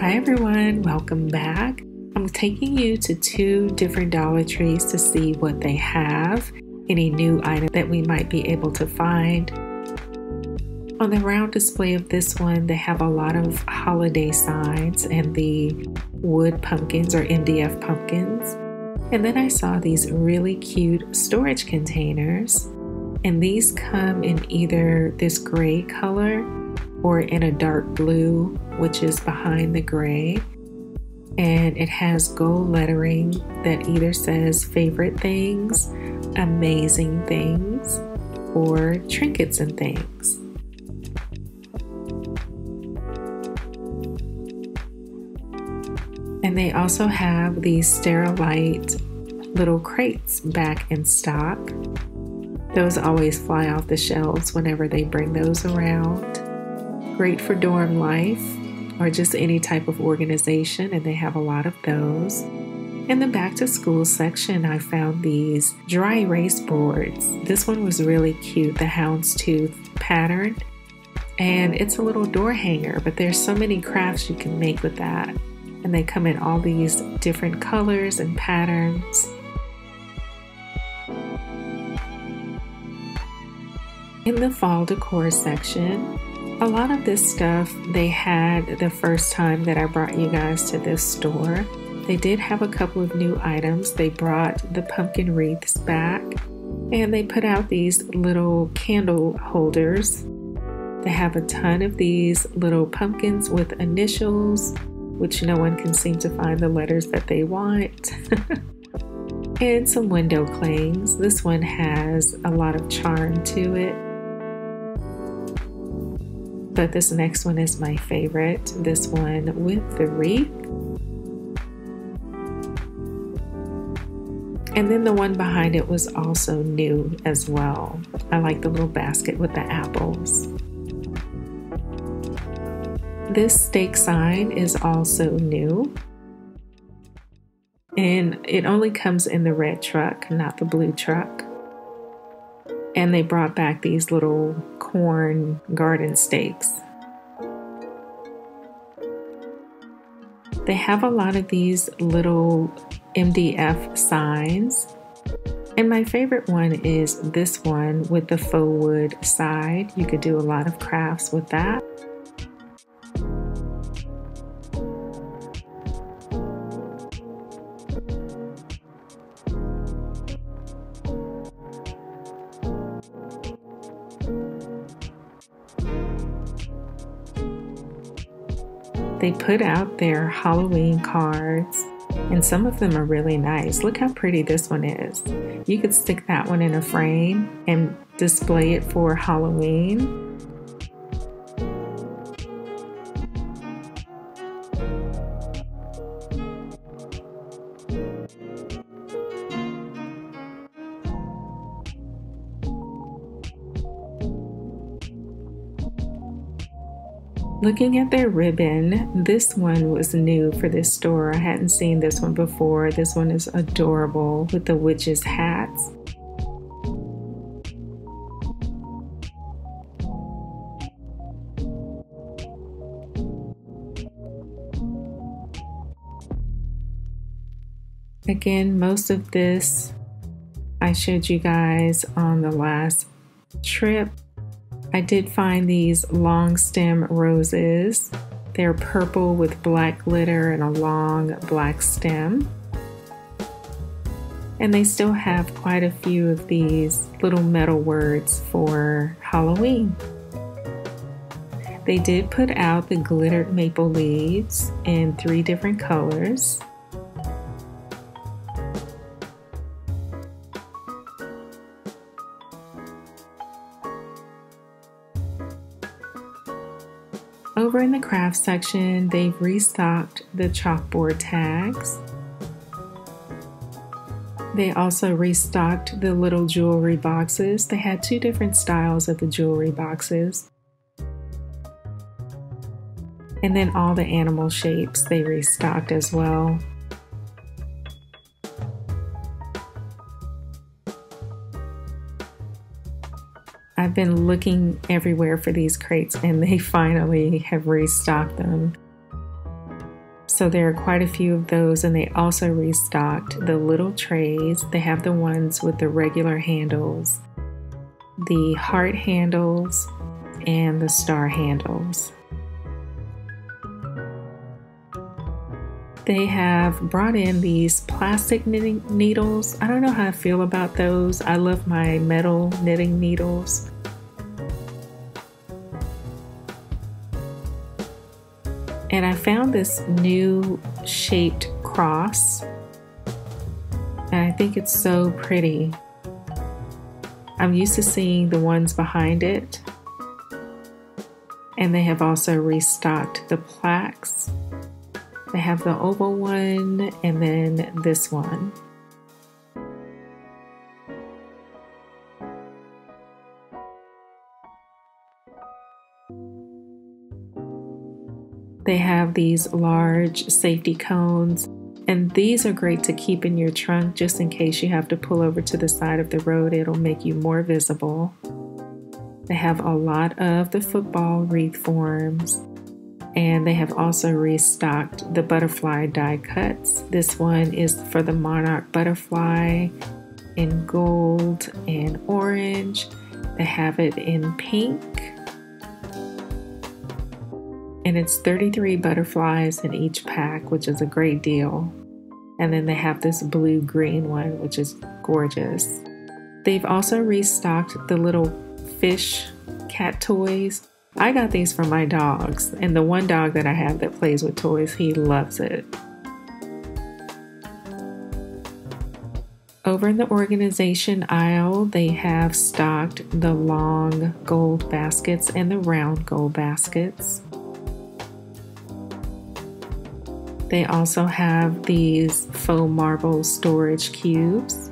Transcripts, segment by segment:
Hi everyone, welcome back. I'm taking you to two different Dollar Trees to see what they have, any new item that we might be able to find. On the round display of this one, they have a lot of holiday signs and the wood pumpkins or MDF pumpkins. And then I saw these really cute storage containers, and these come in either this gray color or in a dark blue, which is behind the gray. And it has gold lettering that either says favorite things, amazing things, or trinkets and things. And they also have these Sterilite little crates back in stock. Those always fly off the shelves whenever they bring those around. Great for dorm life or just any type of organization, and they have a lot of those. In the back to school section, I found these dry erase boards. This one was really cute, the houndstooth pattern, and it's a little door hanger, but there's so many crafts you can make with that. And they come in all these different colors and patterns. In the fall decor section, a lot of this stuff they had the first time that I brought you guys to this store. They did have a couple of new items. They brought the pumpkin wreaths back, and they put out these little candle holders. They have a ton of these little pumpkins with initials, which no one can seem to find the letters that they want. And some window clings. This one has a lot of charm to it. But this next one is my favorite. This one with the wreath. And then the one behind it was also new as well. I like the little basket with the apples. This stake sign is also new. And it only comes in the red truck, not the blue truck. And they brought back these little corn garden stakes. They have a lot of these little MDF signs. And my favorite one is this one with the faux wood side. You could do a lot of crafts with that. They put out their Halloween cards, and some of them are really nice. Look how pretty this one is. You could stick that one in a frame and display it for Halloween. Looking at their ribbon, this one was new for this store. I hadn't seen this one before. This one is adorable with the witches' hats. Again, most of this I showed you guys on the last trip. I did find these long stem roses. They're purple with black glitter and a long black stem. And they still have quite a few of these little metal words for Halloween. They did put out the glittered maple leaves in 3 different colors. Over in the craft section, they've restocked the chalkboard tags. They also restocked the little jewelry boxes. They had 2 different styles of the jewelry boxes. And then all the animal shapes they restocked as well. I've been looking everywhere for these crates, and they finally have restocked them. So there are quite a few of those, and they also restocked the little trays. They have the ones with the regular handles, the heart handles, and the star handles. They have brought in these plastic knitting needles. I don't know how I feel about those. I love my metal knitting needles. And I found this new shaped cross, and I think it's so pretty. I'm used to seeing the ones behind it, and they have also restocked the plaques. They have the oval one and then this one. They have these large safety cones, and these are great to keep in your trunk just in case you have to pull over to the side of the road. It'll make you more visible. They have a lot of the football wreath forms, and they have also restocked the butterfly die cuts. This one is for the monarch butterfly in gold and orange. They have it in pink. And it's 33 butterflies in each pack, which is a great deal. And then they have this blue-green one, which is gorgeous. They've also restocked the little fish cat toys. I got these for my dogs, and the one dog that I have that plays with toys, he loves it. Over in the organization aisle, they have stocked the long gold baskets and the round gold baskets. They also have these faux marble storage cubes.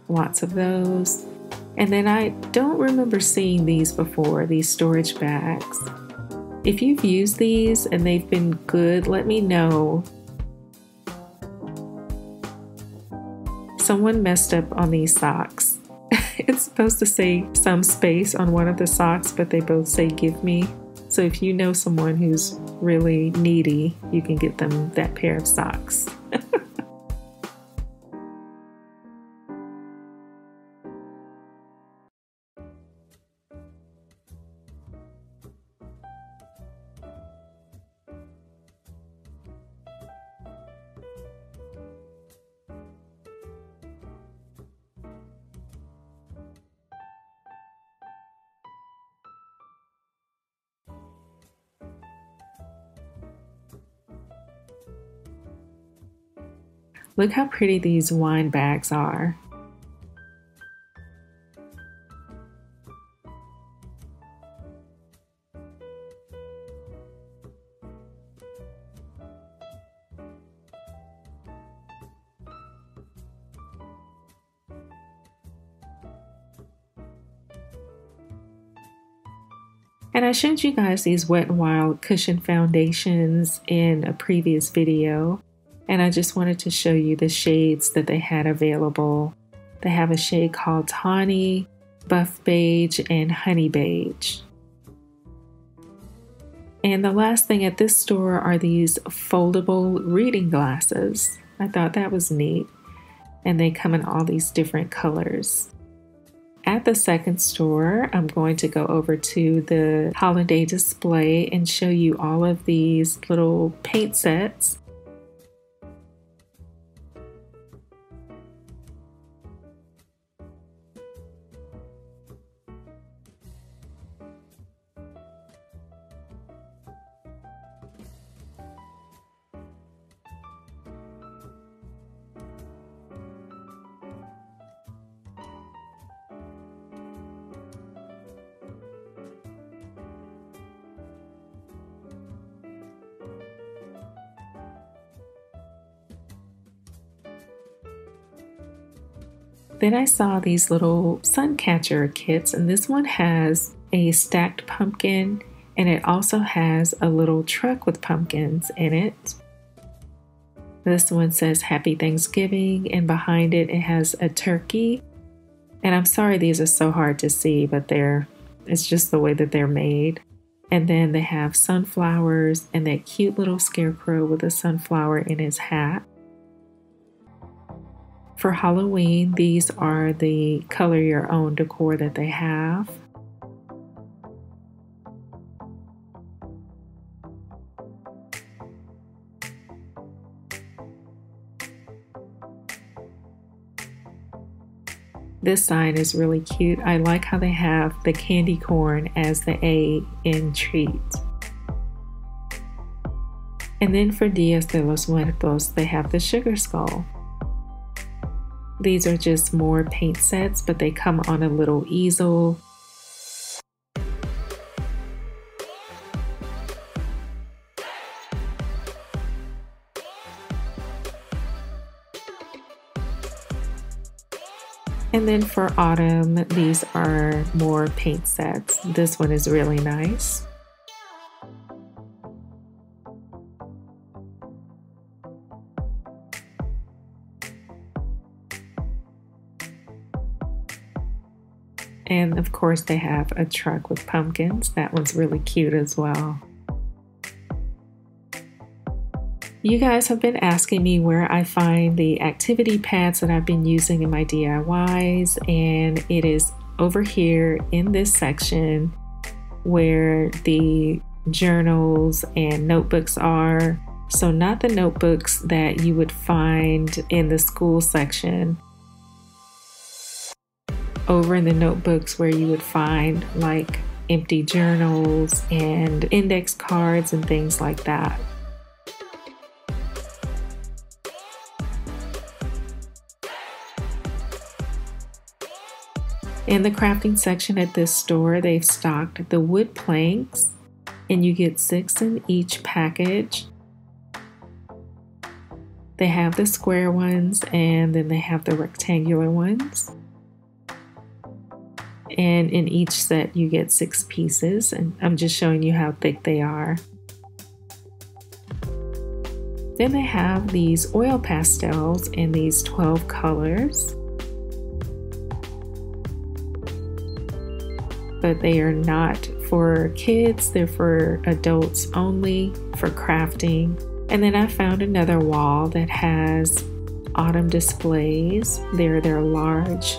Lots of those. And then I don't remember seeing these before, these storage bags. If you've used these and they've been good, let me know. Someone messed up on these socks. It's supposed to say some space on one of the socks, but they both say give me. So if you know someone who's really needy, you can get them that pair of socks. Look how pretty these wine bags are. And I showed you guys these Wet n Wild cushion foundations in a previous video. And I just wanted to show you the shades that they had available. They have a shade called Tawny, Buff Beige, and Honey Beige. And the last thing at this store are these foldable reading glasses. I thought that was neat. And they come in all these different colors. At the second store, I'm going to go over to the holiday display and show you all of these little paint sets. Then I saw these little sun catcher kits, and this one has a stacked pumpkin, and it also has a little truck with pumpkins in it. This one says Happy Thanksgiving, and behind it, it has a turkey. And I'm sorry these are so hard to see, but it's just the way that they're made. And then they have sunflowers and that cute little scarecrow with a sunflower in his hat. For Halloween, these are the color your own decor that they have. This sign is really cute. I like how they have the candy corn as the A in treats. And then for Dias de los Muertos, they have the sugar skull. These are just more paint sets, but they come on a little easel. And then for autumn, these are more paint sets. This one is really nice. And of course they have a truck with pumpkins. That one's really cute as well. You guys have been asking me where I find the activity pads that I've been using in my DIYs, and it is over here in this section where the journals and notebooks are. So not the notebooks that you would find in the school section. Over in the notebooks where you would find like empty journals and index cards and things like that. In the crafting section at this store, they've stocked the wood planks, and you get 6 in each package. They have the square ones, and then they have the rectangular ones. And in each set, you get 6 pieces, and I'm just showing you how thick they are. Then they have these oil pastels in these 12 colors. But they are not for kids, they're for adults only, for crafting. And then I found another wall that has autumn displays. They're large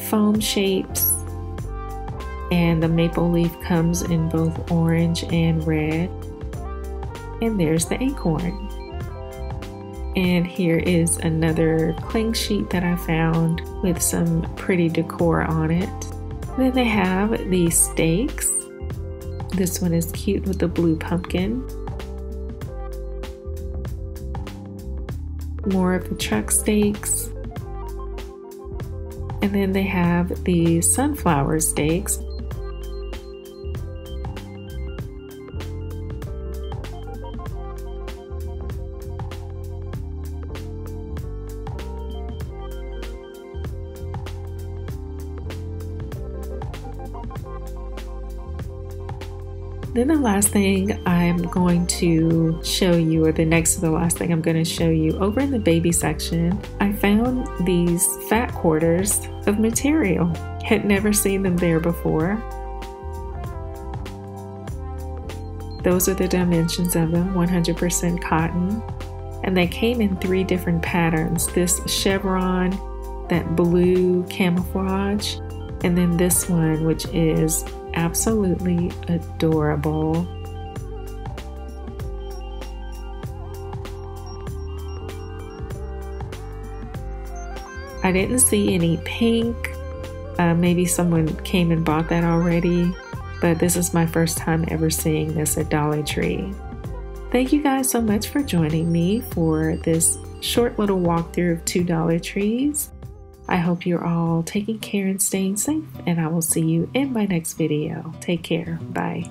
foam shapes, and the maple leaf comes in both orange and red. And there's the acorn. And here is another cling sheet that I found with some pretty decor on it. Then they have these stakes. This one is cute with the blue pumpkin. More of the truck stakes. And then they have the sunflower stakes. Then the last thing I'm going to show you, or the next to the last thing I'm going to show you, over in the baby section, I found these fat quarters of material. Had never seen them there before. Those are the dimensions of them, 100% cotton. And they came in 3 different patterns. This chevron, that blue camouflage, and then this one, which is absolutely adorable. I didn't see any pink. Maybe someone came and bought that already, but this is my first time ever seeing this at Dollar Tree. Thank you guys so much for joining me for this short little walkthrough of 2 Dollar Trees. I hope you're all taking care and staying safe, and I will see you in my next video. Take care. Bye.